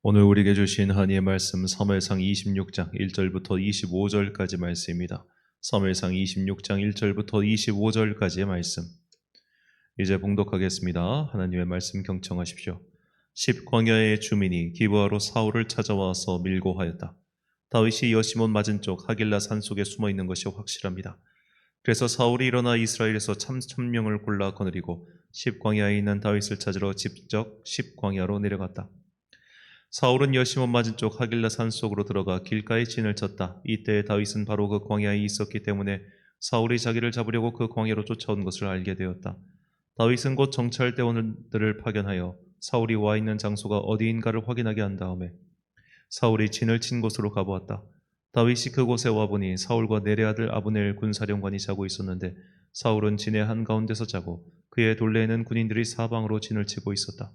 오늘 우리에게 주신 하나님의 말씀 사무엘상 26장 1절부터 25절까지 말씀입니다. 사무엘상 26장 1절부터 25절까지의 말씀. 이제 봉독하겠습니다. 하나님의 말씀 경청하십시오. 십광야의 주민이 기브아로 사울을 찾아와서 밀고 하였다. 다윗이 여시몬 맞은쪽 하길라 산속에 숨어 있는 것이 확실합니다. 그래서 사울이 일어나 이스라엘에서 3,000명을 골라 거느리고 십광야에 있는 다윗을 찾으러 직접 십광야로 내려갔다. 사울은 여시몬 맞은쪽 하길라 산속으로 들어가 길가에 진을 쳤다. 이때 다윗은 바로 그 광야에 있었기 때문에 사울이 자기를 잡으려고 그 광야로 쫓아온 것을 알게 되었다. 다윗은 곧 정찰대원들을 파견하여 사울이 와 있는 장소가 어디인가를 확인하게 한 다음에 사울이 진을 친 곳으로 가보았다. 다윗이 그곳에 와보니 사울과 내레 아들 아브넬 군사령관이 자고 있었는데 사울은 진의 한가운데서 자고 그의 둘레에는 군인들이 사방으로 진을 치고 있었다.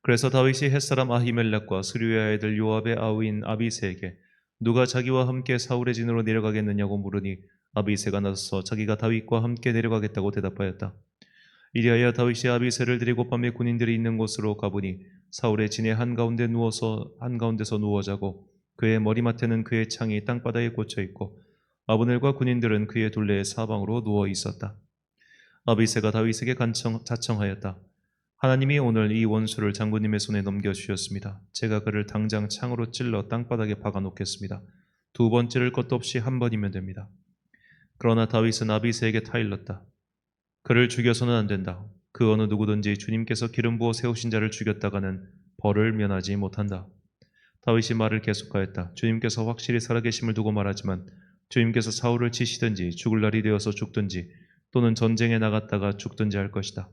그래서 다윗이 햇사람 아히멜렉과 스루야의 아들 요압의 아우인 아비새에게 누가 자기와 함께 사울의 진으로 내려가겠느냐고 물으니 아비새가 나서서 자기가 다윗과 함께 내려가겠다고 대답하였다. 이리하여 다윗이 아비새를 데리고 밤에 군인들이 있는 곳으로 가보니 사울의 진의 한가운데서 누워 자고 그의 머리맡에는 그의 창이 땅바닥에 꽂혀 있고 아브넬과 군인들은 그의 둘레의 사방으로 누워 있었다. 아비새가 다윗에게 자청하였다. 하나님이 오늘 이 원수를 장군님의 손에 넘겨주셨습니다. 제가 그를 당장 창으로 찔러 땅바닥에 박아놓겠습니다. 두 번 찌를 것도 없이 한 번이면 됩니다. 그러나 다윗은 아비새에게 타일렀다. 그를 죽여서는 안 된다. 그 어느 누구든지 주님께서 기름 부어 세우신 자를 죽였다가는 벌을 면하지 못한다. 다윗이 말을 계속하였다. 주님께서 확실히 살아계심을 두고 말하지만 주님께서 사울을 치시든지 죽을 날이 되어서 죽든지 또는 전쟁에 나갔다가 죽든지 할 것이다.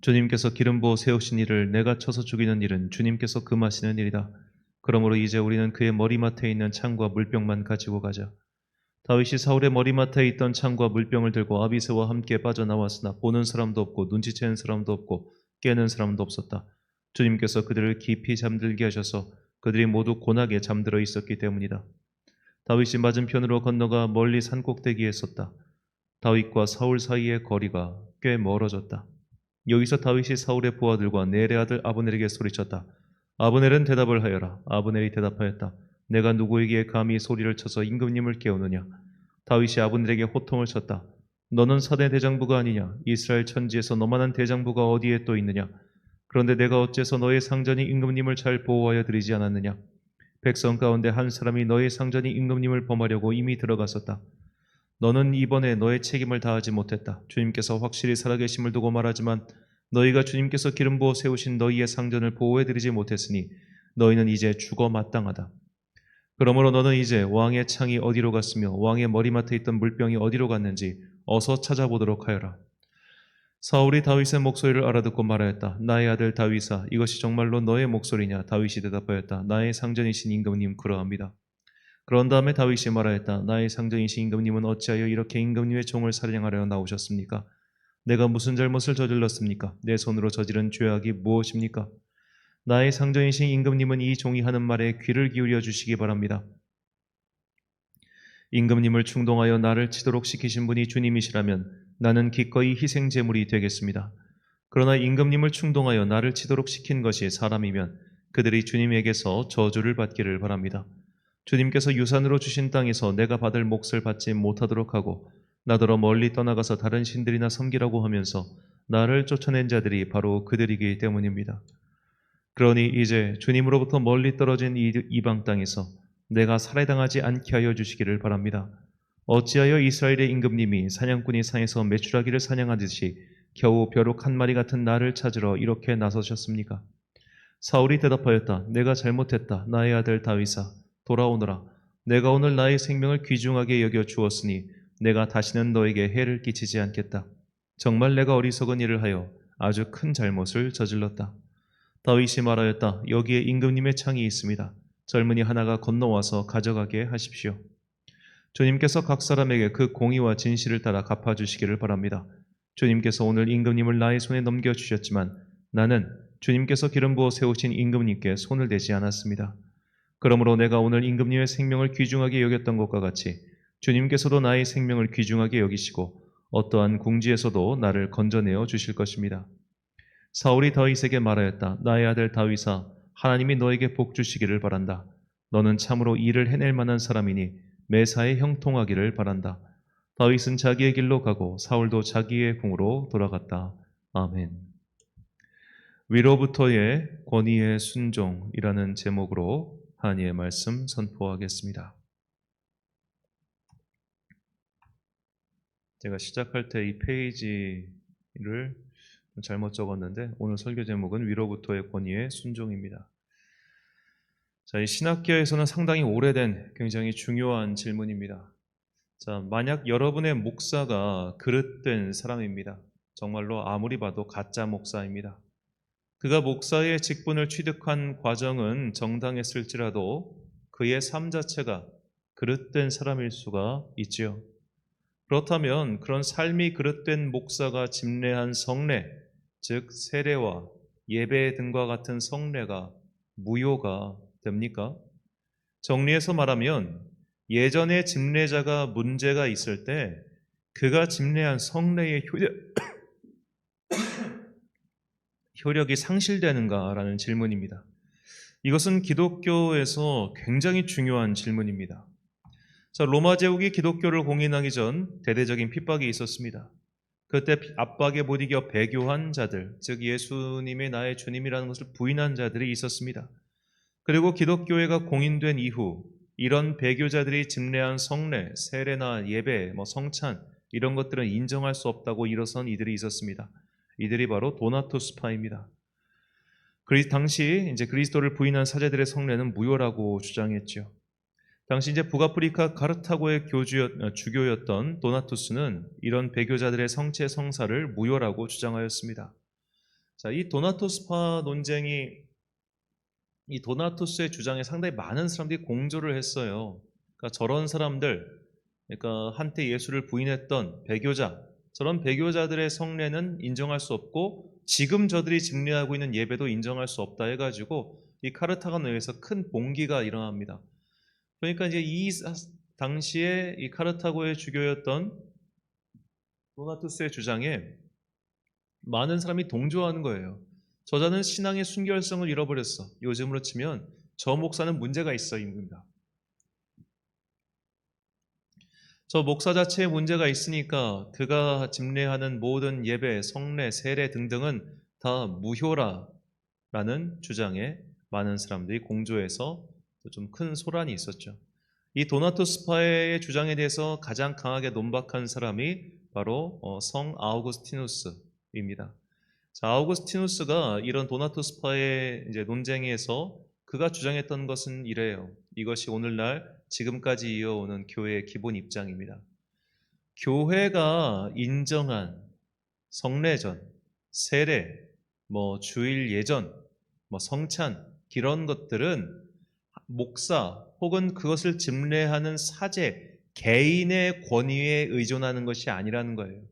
주님께서 기름 부어 세우신 이를 내가 쳐서 죽이는 일은 주님께서 금하시는 일이다. 그러므로 이제 우리는 그의 머리맡에 있는 창과 물병만 가지고 가자. 다윗이 사울의 머리맡에 있던 창과 물병을 들고 아비새와 함께 빠져나왔으나 보는 사람도 없고 눈치채는 사람도 없고 깨는 사람도 없었다. 주님께서 그들을 깊이 잠들게 하셔서 그들이 모두 곤하게 잠들어 있었기 때문이다. 다윗이 맞은편으로 건너가 멀리 산꼭대기에 섰다. 다윗과 사울 사이의 거리가 꽤 멀어졌다. 여기서 다윗이 사울의 부하들과 내레 아들 아브넬에게 소리쳤다. 아브넬은 대답을 하여라. 아브넬이 대답하였다. 내가 누구에게 감히 소리를 쳐서 임금님을 깨우느냐. 다윗이 아브넬에게 호통을 쳤다. 너는 사대 대장부가 아니냐. 이스라엘 천지에서 너만한 대장부가 어디에 또 있느냐. 그런데 내가 어째서 너의 상전이 임금님을 잘 보호하여 드리지 않았느냐. 백성 가운데 한 사람이 너의 상전이 임금님을 범하려고 이미 들어갔었다. 너는 이번에 너의 책임을 다하지 못했다. 주님께서 확실히 살아계심을 두고 말하지만 너희가 주님께서 기름 부어 세우신 너희의 상전을 보호해드리지 못했으니 너희는 이제 죽어 마땅하다. 그러므로 너는 이제 왕의 창이 어디로 갔으며 왕의 머리맡에 있던 물병이 어디로 갔는지 어서 찾아보도록 하여라. 사울이 다윗의 목소리를 알아듣고 말하였다. 나의 아들 다윗아, 이것이 정말로 너의 목소리냐? 다윗이 대답하였다. 나의 상전이신 임금님 그러합니다. 그런 다음에 다윗이 말하였다. 나의 상전이신 임금님은 어찌하여 이렇게 임금님의 종을 살해하려 나오셨습니까? 내가 무슨 잘못을 저질렀습니까? 내 손으로 저지른 죄악이 무엇입니까? 나의 상전이신 임금님은 이 종이 하는 말에 귀를 기울여 주시기 바랍니다. 임금님을 충동하여 나를 치도록 시키신 분이 주님이시라면 나는 기꺼이 희생 제물이 되겠습니다. 그러나 임금님을 충동하여 나를 치도록 시킨 것이 사람이면 그들이 주님에게서 저주를 받기를 바랍니다. 주님께서 유산으로 주신 땅에서 내가 받을 몫을 받지 못하도록 하고 나더러 멀리 떠나가서 다른 신들이나 섬기라고 하면서 나를 쫓아낸 자들이 바로 그들이기 때문입니다. 그러니 이제 주님으로부터 멀리 떨어진 이방 땅에서 내가 살해당하지 않게 하여 주시기를 바랍니다. 어찌하여 이스라엘의 임금님이 사냥꾼이 산에서 메추라기를 사냥하듯이 겨우 벼룩 한 마리 같은 나를 찾으러 이렇게 나서셨습니까? 사울이 대답하였다. 내가 잘못했다. 나의 아들 다윗아, 돌아오너라. 내가 오늘 나의 생명을 귀중하게 여겨 주었으니 내가 다시는 너에게 해를 끼치지 않겠다. 정말 내가 어리석은 일을 하여 아주 큰 잘못을 저질렀다. 다윗이 말하였다. 여기에 임금님의 창이 있습니다. 젊은이 하나가 건너와서 가져가게 하십시오. 주님께서 각 사람에게 그 공의와 진실을 따라 갚아주시기를 바랍니다. 주님께서 오늘 임금님을 나의 손에 넘겨주셨지만 나는 주님께서 기름 부어 세우신 임금님께 손을 대지 않았습니다. 그러므로 내가 오늘 임금님의 생명을 귀중하게 여겼던 것과 같이 주님께서도 나의 생명을 귀중하게 여기시고 어떠한 궁지에서도 나를 건져내어 주실 것입니다. 사울이 다윗에게 말하였다. 나의 아들 다윗아, 하나님이 너에게 복 주시기를 바란다. 너는 참으로 일을 해낼 만한 사람이니 매사에 형통하기를 바란다. 다윗은 자기의 길로 가고 사울도 자기의 궁으로 돌아갔다. 아멘. 위로부터의 권위의 순종이라는 제목으로 하나님의 말씀 선포하겠습니다. 제가 시작할 때 이 페이지를 잘못 적었는데 오늘 설교 제목은 위로부터의 권위의 순종입니다. 자, 이 신학계에서는 상당히 오래된 굉장히 중요한 질문입니다. 자, 만약 여러분의 목사가 그릇된 사람입니다. 정말로 아무리 봐도 가짜 목사입니다. 그가 목사의 직분을 취득한 과정은 정당했을지라도 그의 삶 자체가 그릇된 사람일 수가 있지요. 그렇다면 그런 삶이 그릇된 목사가 집례한 성례, 즉 세례와 예배 등과 같은 성례가 무효가 됩니까? 정리해서 말하면 예전에 집례자가 문제가 있을 때 그가 집례한 성례의 효력이 상실되는가라는 질문입니다. 이것은 기독교에서 굉장히 중요한 질문입니다. 자, 로마 제국이 기독교를 공인하기 전 대대적인 핍박이 있었습니다. 그때 압박에 못 이겨 배교한 자들, 즉 예수님이 나의 주님이라는 것을 부인한 자들이 있었습니다. 그리고 기독교회가 공인된 이후 이런 배교자들이 집례한 성례, 세례나 예배, 성찬 이런 것들은 인정할 수 없다고 일어선 이들이 있었습니다. 이들이 바로 도나투스파입니다. 당시 이제 그리스도를 부인한 사제들의 성례는 무효라고 주장했죠. 당시 이제 북아프리카 카르타고의 주교였던 도나투스는 이런 배교자들의 성체 성사를 무효라고 주장하였습니다. 자, 이 도나투스파 논쟁이 이 도나투스의 주장에 상당히 많은 사람들이 공조를 했어요. 그러니까 저런 사람들, 그러니까 한때 예수를 부인했던 배교자, 저런 배교자들의 성례는 인정할 수 없고 지금 저들이 집례하고 있는 예배도 인정할 수 없다 해가지고 이 카르타고 내에서 큰 봉기가 일어납니다. 그러니까 이제 이 당시에 이 카르타고의 주교였던 도나투스의 주장에 많은 사람이 동조하는 거예요. 저자는 신앙의 순결성을 잃어버렸어. 요즘으로 치면 저 목사는 문제가 있어 입니다. 저 목사 자체에 문제가 있으니까 그가 집례하는 모든 예배, 성례, 세례 등등은 다 무효라라는 주장에 많은 사람들이 공조해서 좀 큰 소란이 있었죠. 이 도나투스파의 주장에 대해서 가장 강하게 논박한 사람이 바로 성 아우구스티누스입니다. 자, 아우구스티누스가 이런 도나투스파의 이제 논쟁에서 그가 주장했던 것은 이래요. 이것이 오늘날 지금까지 이어오는 교회의 기본 입장입니다. 교회가 인정한 성례전, 세례, 주일 예전, 성찬 이런 것들은 목사 혹은 그것을 집례하는 사제 개인의 권위에 의존하는 것이 아니라는 거예요.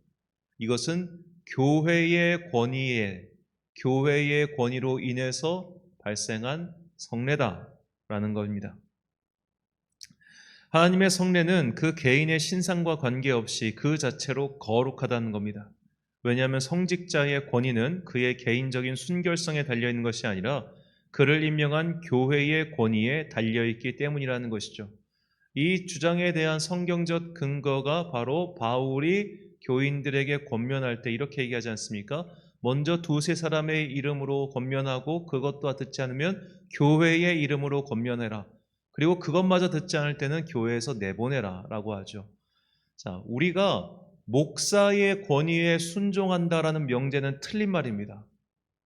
이것은 교회의 권위로 인해서 발생한 성례다라는 겁니다. 하나님의 성례는 그 개인의 신상과 관계없이 그 자체로 거룩하다는 겁니다. 왜냐하면 성직자의 권위는 그의 개인적인 순결성에 달려있는 것이 아니라 그를 임명한 교회의 권위에 달려있기 때문이라는 것이죠. 이 주장에 대한 성경적 근거가 바로 바울이 교인들에게 권면할 때 이렇게 얘기하지 않습니까? 먼저 두세 사람의 이름으로 권면하고 그것도 듣지 않으면 교회의 이름으로 권면해라. 그리고 그것마저 듣지 않을 때는 교회에서 내보내라 라고 하죠. 자, 우리가 목사의 권위에 순종한다라는 명제는 틀린 말입니다.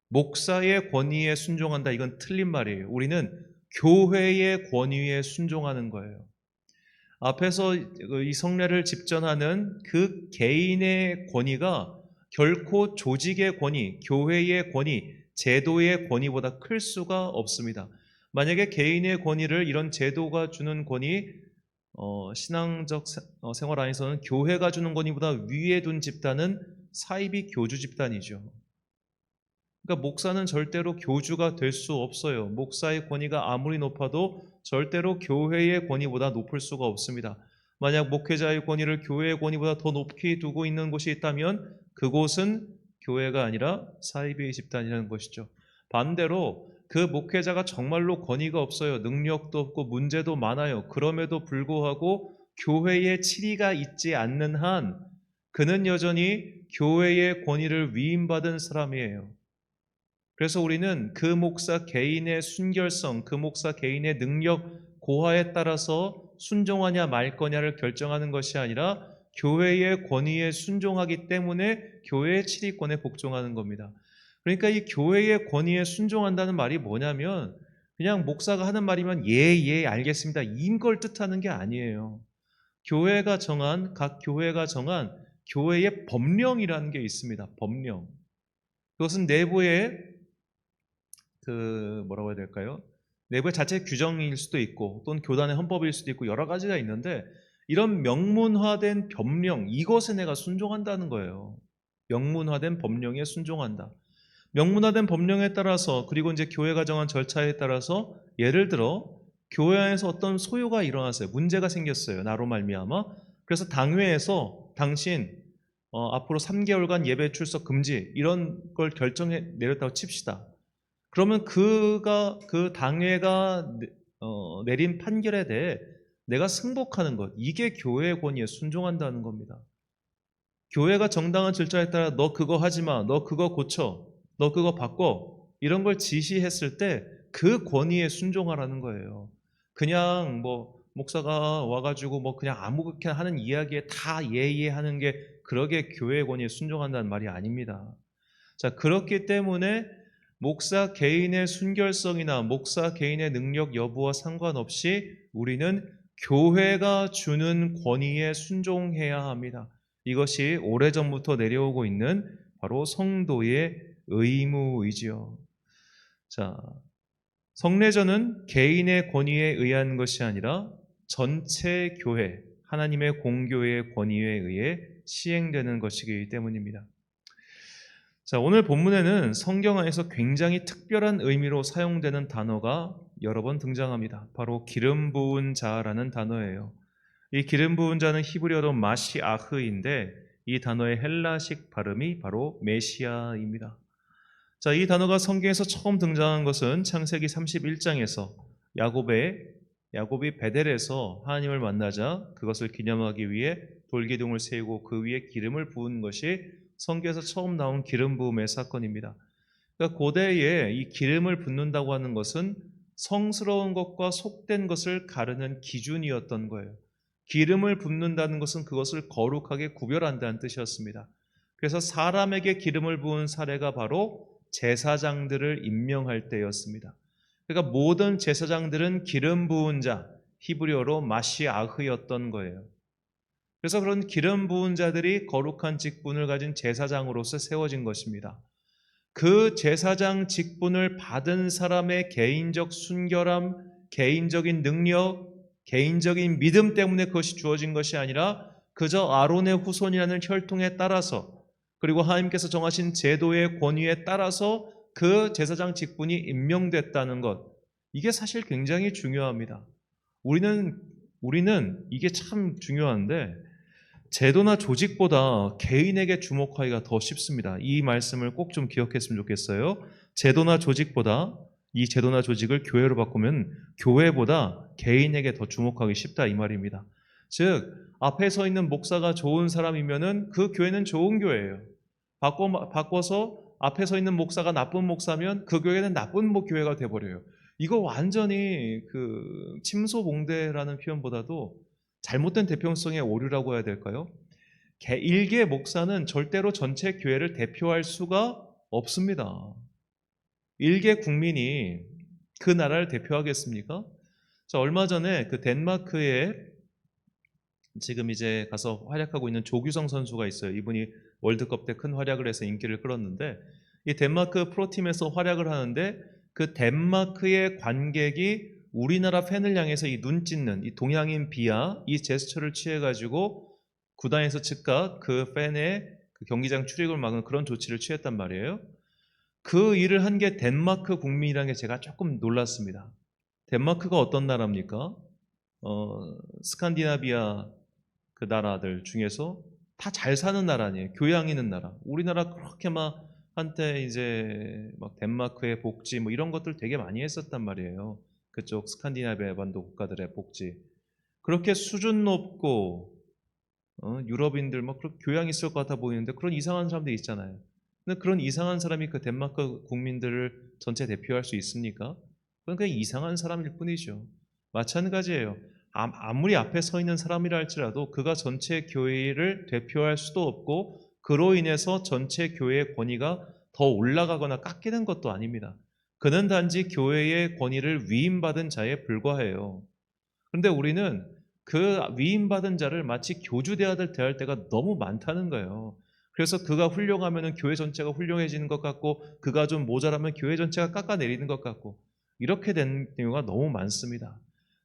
목사의 권위에 순종한다, 이건 틀린 말이에요. 우리는 교회의 권위에 순종하는 거예요. 앞에서 이 성례를 집전하는 그 개인의 권위가 결코 조직의 권위, 교회의 권위, 제도의 권위보다 클 수가 없습니다. 만약에 개인의 권위를 이런 제도가 주는 권위, 신앙적 생활 안에서는 교회가 주는 권위보다 위에 둔 집단은 사이비 교주 집단이죠. 그러니까 목사는 절대로 교주가 될 수 없어요. 목사의 권위가 아무리 높아도 절대로 교회의 권위보다 높을 수가 없습니다. 만약 목회자의 권위를 교회의 권위보다 더 높이 두고 있는 곳이 있다면 그곳은 교회가 아니라 사이비의 집단이라는 것이죠. 반대로 그 목회자가 정말로 권위가 없어요. 능력도 없고 문제도 많아요. 그럼에도 불구하고 교회에 치리가 있지 않는 한 그는 여전히 교회의 권위를 위임받은 사람이에요. 그래서 우리는 그 목사 개인의 순결성, 그 목사 개인의 능력 고하에 따라서 순종하냐 말 거냐를 결정하는 것이 아니라 교회의 권위에 순종하기 때문에 교회의 치리권에 복종하는 겁니다. 그러니까 이 교회의 권위에 순종한다는 말이 뭐냐면 그냥 목사가 하는 말이면 예, 알겠습니다. 이걸 뜻하는 게 아니에요. 각 교회가 정한 교회의 법령이라는 게 있습니다. 법령. 그것은 내부의 뭐라고 해야 될까요? 내부의 자체 규정일 수도 있고 또는 교단의 헌법일 수도 있고 여러 가지가 있는데 이런 명문화된 법령, 이것에 내가 순종한다는 거예요. 명문화된 법령에 순종한다. 명문화된 법령에 따라서 그리고 이제 교회가 정한 절차에 따라서 예를 들어 교회 안에서 어떤 소요가 일어났어요. 문제가 생겼어요. 나로 말미암아. 그래서 당회에서 당신 앞으로 3개월간 예배 출석 금지 이런 걸 결정해 내렸다고 칩시다. 그러면 그 당회가 내린 판결에 대해 내가 승복하는 것, 이게 교회의 권위에 순종한다는 겁니다. 교회가 정당한 절차에 따라 너 그거 하지 마, 너 그거 고쳐, 너 그거 바꿔 이런 걸 지시했을 때 그 권위에 순종하라는 거예요. 그냥 목사가 와가지고 그냥 아무렇게나 하는 이야기에 다 하는 게 그러게 교회의 권위에 순종한다는 말이 아닙니다. 자, 그렇기 때문에 목사 개인의 순결성이나 목사 개인의 능력 여부와 상관없이 우리는 교회가 주는 권위에 순종해야 합니다. 이것이 오래전부터 내려오고 있는 바로 성도의 의무이지요. 자, 성례전은 개인의 권위에 의한 것이 아니라 전체 교회, 하나님의 공교회의 권위에 의해 시행되는 것이기 때문입니다. 자, 오늘 본문에는 성경 안에서 굉장히 특별한 의미로 사용되는 단어가 여러 번 등장합니다. 바로 기름 부은 자라는 단어예요. 이 기름 부은 자는 히브리어로 마시아흐인데 이 단어의 헬라식 발음이 바로 메시아입니다. 자, 이 단어가 성경에서 처음 등장한 것은 창세기 31장에서 야곱이 베델에서 하나님을 만나자 그것을 기념하기 위해 돌기둥을 세우고 그 위에 기름을 부은 것이 성경에서 처음 나온 기름 부음의 사건입니다. 그러니까 고대에 이 기름을 붓는다고 하는 것은 성스러운 것과 속된 것을 가르는 기준이었던 거예요. 기름을 붓는다는 것은 그것을 거룩하게 구별한다는 뜻이었습니다. 그래서 사람에게 기름을 부은 사례가 바로 제사장들을 임명할 때였습니다. 그러니까 모든 제사장들은 기름 부은 자, 히브리어로 마시아흐였던 거예요. 그래서 그런 기름 부은 자들이 거룩한 직분을 가진 제사장으로서 세워진 것입니다. 그 제사장 직분을 받은 사람의 개인적 순결함, 개인적인 능력, 개인적인 믿음 때문에 그것이 주어진 것이 아니라 그저 아론의 후손이라는 혈통에 따라서 그리고 하나님께서 정하신 제도의 권위에 따라서 그 제사장 직분이 임명됐다는 것, 이게 사실 굉장히 중요합니다. 우리는 이게 참 중요한데 제도나 조직보다 개인에게 주목하기가 더 쉽습니다. 이 말씀을 꼭 좀 기억했으면 좋겠어요. 제도나 조직보다 이 제도나 조직을 교회로 바꾸면 교회보다 개인에게 더 주목하기 쉽다 이 말입니다. 즉 앞에 서 있는 목사가 좋은 사람이면은 그 교회는 좋은 교회예요. 바꿔서 앞에 서 있는 목사가 나쁜 목사면 그 교회는 나쁜 교회가 돼버려요. 이거 완전히 침소봉대라는 표현보다도 잘못된 대표성의 오류라고 해야 될까요? 일개 목사는 절대로 전체 교회를 대표할 수가 없습니다. 일개 국민이 그 나라를 대표하겠습니까? 자, 얼마 전에 덴마크에 지금 이제 가서 활약하고 있는 조규성 선수가 있어요. 이분이 월드컵 때 큰 활약을 해서 인기를 끌었는데 이 덴마크 프로팀에서 활약을 하는데 그 덴마크의 관객이 우리나라 팬을 향해서 이 눈 찢는 이 동양인 비하 이 제스처를 취해가지고 구단에서 즉각 그 팬의 경기장 출입을 막은 그런 조치를 취했단 말이에요. 그 일을 한 게 덴마크 국민이라는 게 제가 조금 놀랐습니다. 덴마크가 어떤 나라입니까? 스칸디나비아 그 나라들 중에서 다 잘 사는 나라 아니에요. 교양 있는 나라. 우리나라 그렇게 막 한때 이제 막 덴마크의 복지 뭐 이런 것들 되게 많이 했었단 말이에요. 그쪽 스칸디나비아 반도 국가들의 복지. 그렇게 수준 높고 유럽인들 막 그렇게 교양 있을 것 같아 보이는데 그런 이상한 사람들 있잖아요. 근데 그런 이상한 사람이 그 덴마크 국민들을 전체 대표할 수 있습니까? 그건 그냥 이상한 사람일 뿐이죠. 마찬가지예요. 아무리 앞에 서 있는 사람이라 할지라도 그가 전체 교회를 대표할 수도 없고 그로 인해서 전체 교회의 권위가 더 올라가거나 깎이는 것도 아닙니다. 그는 단지 교회의 권위를 위임받은 자에 불과해요. 그런데 우리는 그 위임받은 자를 마치 교주대하듯 대할 때가 너무 많다는 거예요. 그래서 그가 훌륭하면 교회 전체가 훌륭해지는 것 같고 그가 좀 모자라면 교회 전체가 깎아내리는 것 같고 이렇게 된 경우가 너무 많습니다.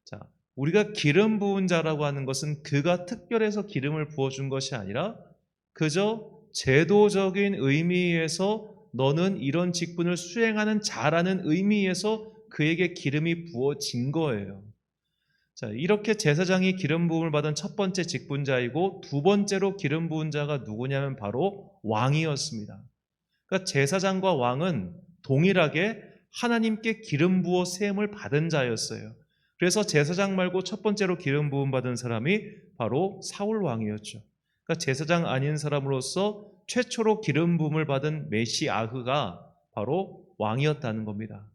자, 우리가 기름 부은 자라고 하는 것은 그가 특별해서 기름을 부어준 것이 아니라 그저 제도적인 의미에서 너는 이런 직분을 수행하는 자라는 의미에서 그에게 기름이 부어진 거예요. 자, 이렇게 제사장이 기름 부음을 받은 첫 번째 직분자이고 두 번째로 기름 부은 자가 누구냐면 바로 왕이었습니다. 그러니까 제사장과 왕은 동일하게 하나님께 기름 부어 세움을 받은 자였어요. 그래서 제사장 말고 첫 번째로 기름 부음 받은 사람이 바로 사울 왕이었죠. 그러니까 제사장 아닌 사람으로서 최초로 기름 부음을 받은 메시아흐가 바로 왕이었다는 겁니다.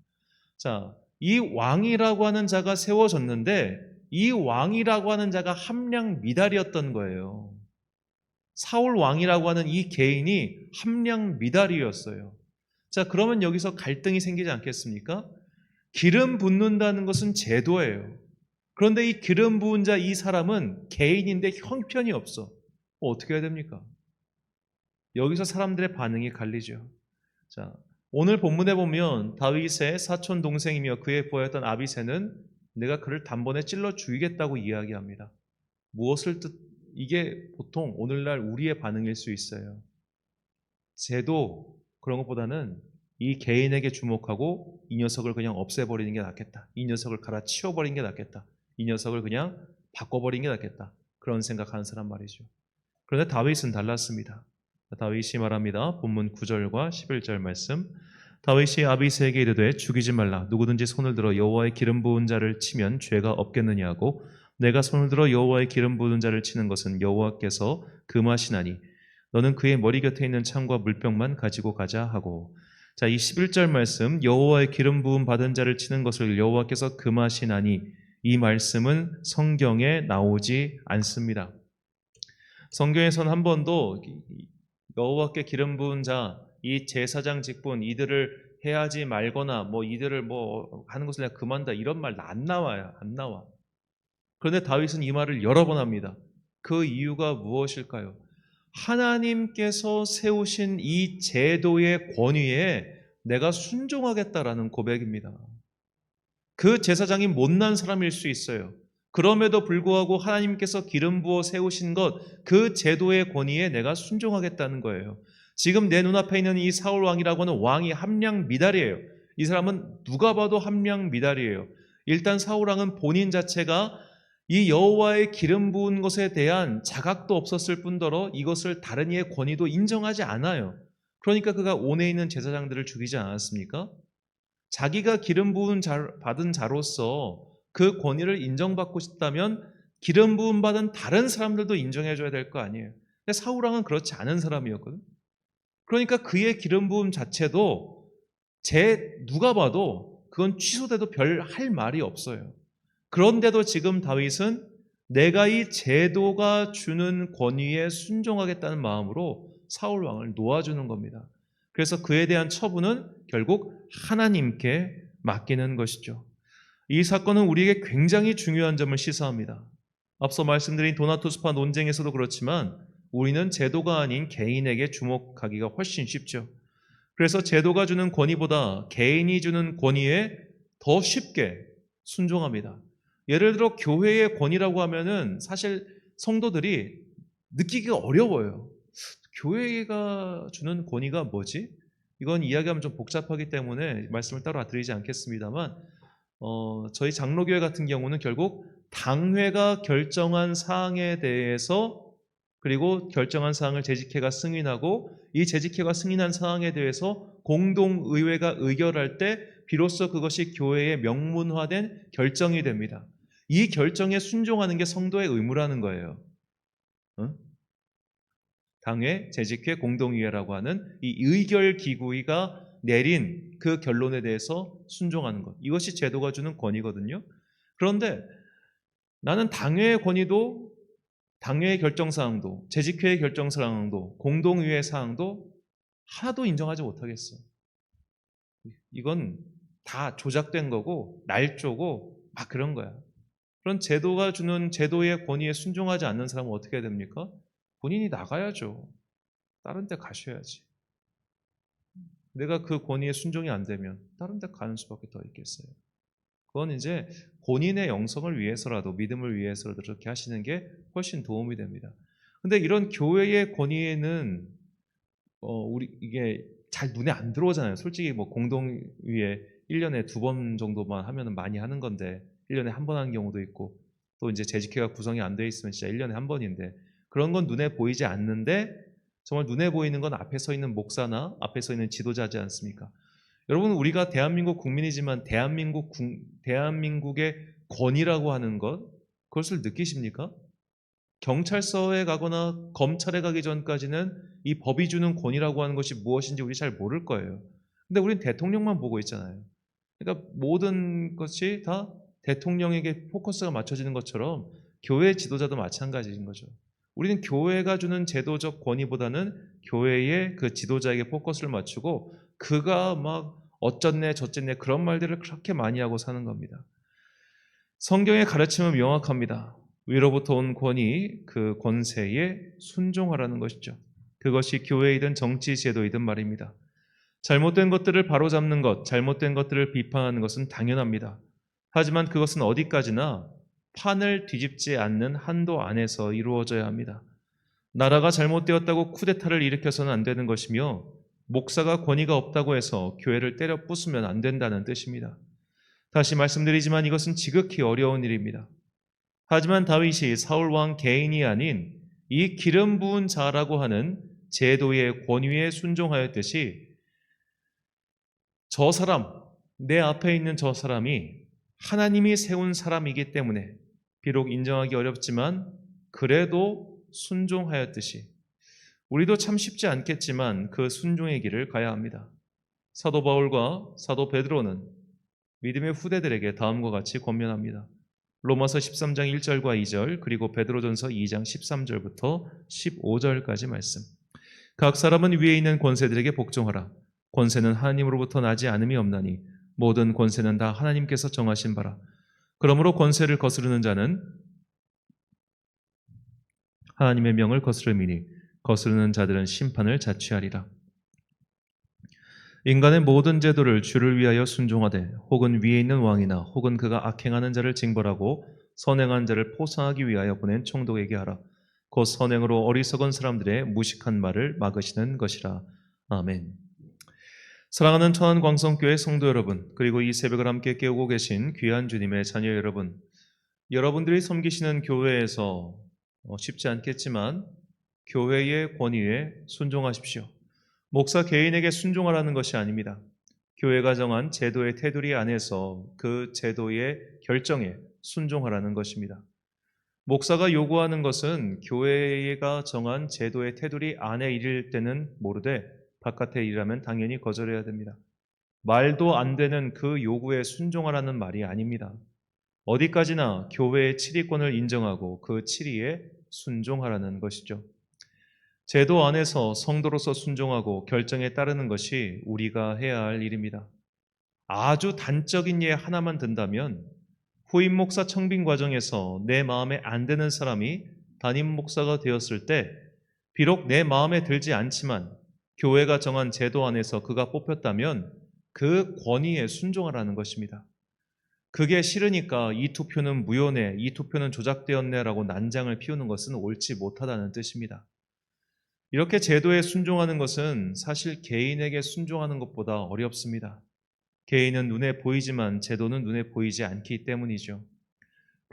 자, 이 왕이라고 하는 자가 세워졌는데 이 왕이라고 하는 자가 함량 미달이었던 거예요. 사울 왕이라고 하는 이 개인이 함량 미달이었어요. 자, 그러면 여기서 갈등이 생기지 않겠습니까? 기름 붓는다는 것은 제도예요. 그런데 이 기름 부은 자 이 사람은 개인인데 형편이 없어. 어떻게 해야 됩니까? 여기서 사람들의 반응이 갈리죠. 자, 오늘 본문에 보면 다윗의 사촌 동생이며 그의 부하였던 아비새는 내가 그를 단번에 찔러 죽이겠다고 이야기합니다. 무엇을 이게 보통 오늘날 우리의 반응일 수 있어요. 제도 그런 것보다는 이 개인에게 주목하고 이 녀석을 그냥 없애버리는 게 낫겠다. 이 녀석을 갈아치워버리는 게 낫겠다. 이 녀석을 그냥 바꿔버리는 게 낫겠다. 그런 생각하는 사람 말이죠. 그런데 다윗은 달랐습니다. 다윗이 말합니다. 본문 9절과 11절 말씀. 다윗이 아비새에게 이르되 죽이지 말라. 누구든지 손을 들어 여호와의 기름 부은 자를 치면 죄가 없겠느냐 하고 내가 손을 들어 여호와의 기름 부은 자를 치는 것은 여호와께서 금하시나니 너는 그의 머리 곁에 있는 창과 물병만 가지고 가자 하고. 자, 이 11절 말씀 여호와의 기름 부음 받은 자를 치는 것을 여호와께서 금하시나니 이 말씀은 성경에 나오지 않습니다. 성경에서는 한 번도 여호와께 기름 부은 자, 이 제사장 직분 이들을 해하지 말거나 뭐 이들을 뭐 하는 것을 내가 금한다 이런 말 안 나와요. 안 나와. 그런데 다윗은 이 말을 여러 번 합니다. 그 이유가 무엇일까요? 하나님께서 세우신 이 제도의 권위에 내가 순종하겠다라는 고백입니다. 그 제사장이 못난 사람일 수 있어요. 그럼에도 불구하고 하나님께서 기름 부어 세우신 것, 그 제도의 권위에 내가 순종하겠다는 거예요. 지금 내 눈앞에 있는 이 사울 왕이라고 하는 왕이 함량 미달이에요. 이 사람은 누가 봐도 함량 미달이에요. 일단 사울 왕은 본인 자체가 이 여호와의 기름 부은 것에 대한 자각도 없었을 뿐더러 이것을 다른 이의 권위도 인정하지 않아요. 그러니까 그가 온에 있는 제사장들을 죽이지 않았습니까? 자기가 기름 부은 받은 자로서 그 권위를 인정받고 싶다면 기름 부음 받은 다른 사람들도 인정해줘야 될 거 아니에요. 근데 사울 왕은 그렇지 않은 사람이었거든. 그러니까 그의 기름 부음 자체도 누가 봐도 그건 취소돼도 별 할 말이 없어요. 그런데도 지금 다윗은 내가 이 제도가 주는 권위에 순종하겠다는 마음으로 사울 왕을 놓아주는 겁니다. 그래서 그에 대한 처분은 결국 하나님께 맡기는 것이죠. 이 사건은 우리에게 굉장히 중요한 점을 시사합니다. 앞서 말씀드린 도나투스파 논쟁에서도 그렇지만 우리는 제도가 아닌 개인에게 주목하기가 훨씬 쉽죠. 그래서 제도가 주는 권위보다 개인이 주는 권위에 더 쉽게 순종합니다. 예를 들어 교회의 권위라고 하면은 사실 성도들이 느끼기가 어려워요. 교회가 주는 권위가 뭐지? 이건 이야기하면 좀 복잡하기 때문에 말씀을 따로 드리지 않겠습니다만 저희 장로교회 같은 경우는 결국 당회가 결정한 사항에 대해서 그리고 결정한 사항을 재직회가 승인하고 이 재직회가 승인한 사항에 대해서 공동의회가 의결할 때 비로소 그것이 교회의 명문화된 결정이 됩니다. 이 결정에 순종하는 게 성도의 의무라는 거예요. 어? 당회, 재직회, 공동의회라고 하는 이 의결 기구가 내린 그 결론에 대해서 순종하는 것. 이것이 제도가 주는 권위거든요. 그런데 나는 당회의 권위도, 당회의 결정사항도, 재직회의 결정사항도, 공동의회 사항도 하나도 인정하지 못하겠어. 이건 다 조작된 거고 날조고 막 그런 거야. 그런 제도가 주는 제도의 권위에 순종하지 않는 사람은 어떻게 해야 됩니까? 본인이 나가야죠. 다른 데 가셔야지. 내가 그 권위에 순종이 안 되면 다른 데 가는 수밖에 더 있겠어요. 그건 이제 본인의 영성을 위해서라도, 믿음을 위해서라도 그렇게 하시는 게 훨씬 도움이 됩니다. 근데 이런 교회의 권위에는 우리 이게 잘 눈에 안 들어오잖아요. 솔직히 뭐 공동위에 1년에 2번 정도만 하면은 많이 하는 건데 1년에 한 번 하는 경우도 있고, 또 이제 재직회가 구성이 안 돼 있으면 진짜 1년에 한 번인데, 그런 건 눈에 보이지 않는데 정말 눈에 보이는 건 앞에 서 있는 목사나 앞에 서 있는 지도자지 않습니까? 여러분, 우리가 대한민국 국민이지만 대한민국의 권위라고 하는 것, 그것을 느끼십니까? 경찰서에 가거나 검찰에 가기 전까지는 이 법이 주는 권위라고 하는 것이 무엇인지 우리 잘 모를 거예요. 근데 우린 대통령만 보고 있잖아요. 그러니까 모든 것이 다 대통령에게 포커스가 맞춰지는 것처럼 교회 지도자도 마찬가지인 거죠. 우리는 교회가 주는 제도적 권위보다는 교회의 그 지도자에게 포커스를 맞추고 그가 막 어쩌네 저쩌네 그런 말들을 그렇게 많이 하고 사는 겁니다. 성경의 가르침은 명확합니다. 위로부터 온 권위, 그 권세에 순종하라는 것이죠. 그것이 교회이든 정치 제도이든 말입니다. 잘못된 것들을 바로잡는 것, 잘못된 것들을 비판하는 것은 당연합니다. 하지만 그것은 어디까지나 판을 뒤집지 않는 한도 안에서 이루어져야 합니다. 나라가 잘못되었다고 쿠데타를 일으켜서는 안 되는 것이며, 목사가 권위가 없다고 해서 교회를 때려 부수면 안 된다는 뜻입니다. 다시 말씀드리지만 이것은 지극히 어려운 일입니다. 하지만 다윗이 사울 왕 개인이 아닌 이 기름 부은 자라고 하는 제도의 권위에 순종하였듯이, 저 사람, 내 앞에 있는 저 사람이 하나님이 세운 사람이기 때문에 비록 인정하기 어렵지만 그래도 순종하였듯이 우리도 참 쉽지 않겠지만 그 순종의 길을 가야 합니다. 사도 바울과 사도 베드로는 믿음의 후대들에게 다음과 같이 권면합니다. 로마서 13장 1절과 2절, 그리고 베드로전서 2장 13절부터 15절까지 말씀. 각 사람은 위에 있는 권세들에게 복종하라. 권세는 하나님으로부터 나지 않음이 없나니 모든 권세는 다 하나님께서 정하신 바라. 그러므로 권세를 거스르는 자는 하나님의 명을 거스름이니 거스르는 자들은 심판을 자취하리라. 인간의 모든 제도를 주를 위하여 순종하되 혹은 위에 있는 왕이나 혹은 그가 악행하는 자를 징벌하고 선행한 자를 포상하기 위하여 보낸 총독에게 하라. 곧 선행으로 어리석은 사람들의 무식한 말을 막으시는 것이라. 아멘. 사랑하는 천안광성교회 성도 여러분, 그리고 이 새벽을 함께 깨우고 계신 귀한 주님의 자녀 여러분, 여러분들이 섬기시는 교회에서 쉽지 않겠지만 교회의 권위에 순종하십시오. 목사 개인에게 순종하라는 것이 아닙니다. 교회가 정한 제도의 테두리 안에서 그 제도의 결정에 순종하라는 것입니다. 목사가 요구하는 것은 교회가 정한 제도의 테두리 안에 이를 때는 모르되 바깥에 일하면 당연히 거절해야 됩니다. 말도 안 되는 그 요구에 순종하라는 말이 아닙니다. 어디까지나 교회의 치리권을 인정하고 그 치리에 순종하라는 것이죠. 제도 안에서 성도로서 순종하고 결정에 따르는 것이 우리가 해야 할 일입니다. 아주 단적인 예 하나만 든다면, 후임 목사 청빙 과정에서 내 마음에 안 드는 사람이 담임 목사가 되었을 때 비록 내 마음에 들지 않지만 교회가 정한 제도 안에서 그가 뽑혔다면 그 권위에 순종하라는 것입니다. 그게 싫으니까 이 투표는 무효네, 이 투표는 조작되었네라고 난장을 피우는 것은 옳지 못하다는 뜻입니다. 이렇게 제도에 순종하는 것은 사실 개인에게 순종하는 것보다 어렵습니다. 개인은 눈에 보이지만 제도는 눈에 보이지 않기 때문이죠.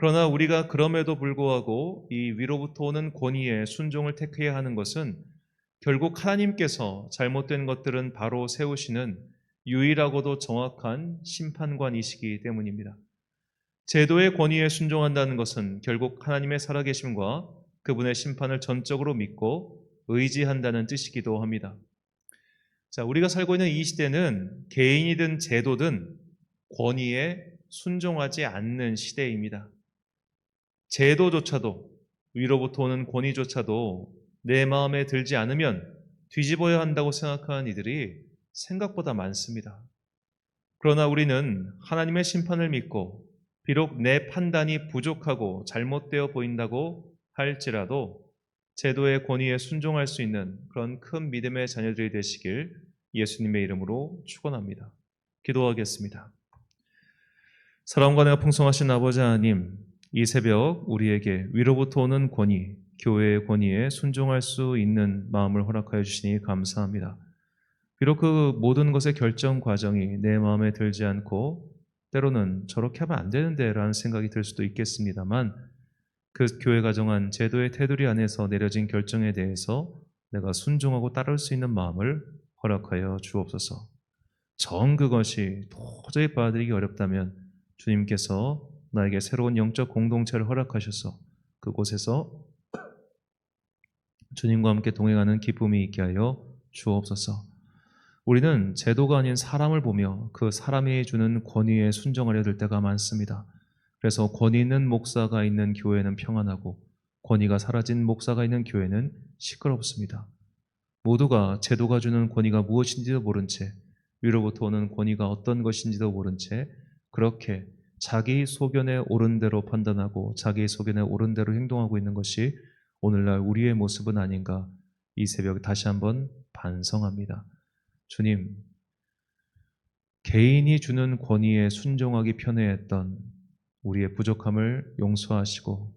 그러나 우리가 그럼에도 불구하고 이 위로부터 오는 권위에 순종을 택해야 하는 것은 결국 하나님께서 잘못된 것들은 바로 세우시는 유일하고도 정확한 심판관이시기 때문입니다. 제도의 권위에 순종한다는 것은 결국 하나님의 살아계심과 그분의 심판을 전적으로 믿고 의지한다는 뜻이기도 합니다. 자, 우리가 살고 있는 이 시대는 개인이든 제도든 권위에 순종하지 않는 시대입니다. 제도조차도, 위로부터 오는 권위조차도 내 마음에 들지 않으면 뒤집어야 한다고 생각하는 이들이 생각보다 많습니다. 그러나 우리는 하나님의 심판을 믿고 비록 내 판단이 부족하고 잘못되어 보인다고 할지라도 제도의 권위에 순종할 수 있는 그런 큰 믿음의 자녀들이 되시길 예수님의 이름으로 축원합니다. 기도하겠습니다. 사랑과 은혜가 풍성하신 아버지 하나님, 이 새벽 우리에게 위로부터 오는 권위, 교회의 권위에 순종할 수 있는 마음을 허락하여 주시니 감사합니다. 비록 그 모든 것의 결정 과정이 내 마음에 들지 않고 때로는 저렇게 하면 안 되는데 라는 생각이 들 수도 있겠습니다만 그 교회가 정한 제도의 테두리 안에서 내려진 결정에 대해서 내가 순종하고 따를 수 있는 마음을 허락하여 주옵소서. 정 그것이 도저히 받아들이기 어렵다면 주님께서 나에게 새로운 영적 공동체를 허락하셔서 그곳에서 주님과 함께 동행하는 기쁨이 있게 하여 주옵소서. 우리는 제도가 아닌 사람을 보며 그 사람이 주는 권위에 순종하려 들 때가 많습니다. 그래서 권위 있는 목사가 있는 교회는 평안하고 권위가 사라진 목사가 있는 교회는 시끄럽습니다. 모두가 제도가 주는 권위가 무엇인지도 모른 채 위로부터 오는 권위가 어떤 것인지도 모른 채 그렇게 자기 소견에 옳은 대로 판단하고 자기 소견에 옳은 대로 행동하고 있는 것이 오늘날 우리의 모습은 아닌가 이 새벽 다시 한번 반성합니다. 주님, 개인이 주는 권위에 순종하기 편해했던 우리의 부족함을 용서하시고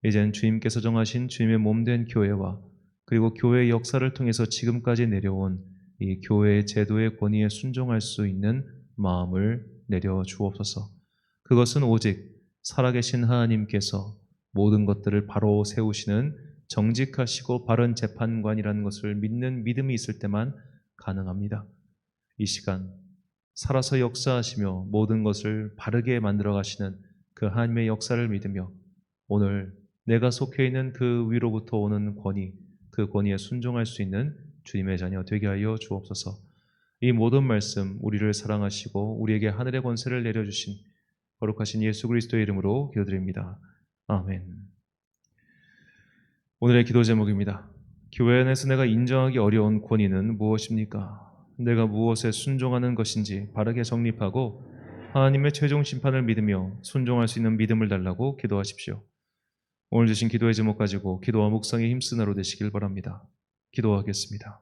이젠 주님께서 정하신 주님의 몸된 교회와 그리고 교회의 역사를 통해서 지금까지 내려온 이 교회의 제도의 권위에 순종할 수 있는 마음을 내려 주옵소서. 그것은 오직 살아계신 하나님께서 모든 것들을 바로 세우시는 정직하시고 바른 재판관이라는 것을 믿는 믿음이 있을 때만 가능합니다. 이 시간 살아서 역사하시며 모든 것을 바르게 만들어 가시는 그 하나님의 역사를 믿으며 오늘 내가 속해 있는 그 위로부터 오는 권위, 그 권위에 순종할 수 있는 주님의 자녀 되게 하여 주옵소서. 이 모든 말씀 우리를 사랑하시고 우리에게 하늘의 권세를 내려주신 거룩하신 예수 그리스도의 이름으로 기도드립니다. 아멘. 오늘의 기도 제목입니다. 교회 안에서 내가 인정하기 어려운 권위는 무엇입니까? 내가 무엇에 순종하는 것인지 바르게 정립하고 하나님의 최종 심판을 믿으며 순종할 수 있는 믿음을 달라고 기도하십시오. 오늘 주신 기도의 제목 가지고 기도와 묵상에 힘쓰는 하루 되시길 바랍니다. 기도하겠습니다.